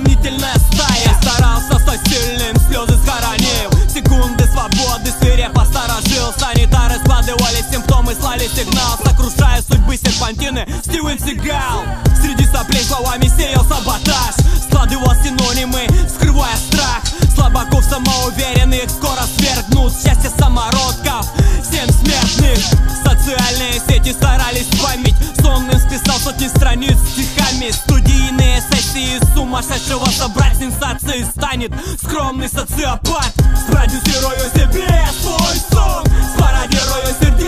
сомнительная стая. Старался стать сильным, слезы схоронил, секунды свободы свирепо сторожил. Санитары складывали симптомы, слали сигнал, сокрушая судьбы серпантины. Стивен Сигал среди соплей словами сеял саботаж, складывал синонимы, скрывая страх. Слабаков самоуверенных скоро свергнут, счастье самородков 7 смертных. Социальные сети старались память, сонным списал сотни страниц стихами. Студийные сессии сумасшедшего собрать сенсации станет скромный социопат. Спродюсирую себе свой сон, спародирую сердце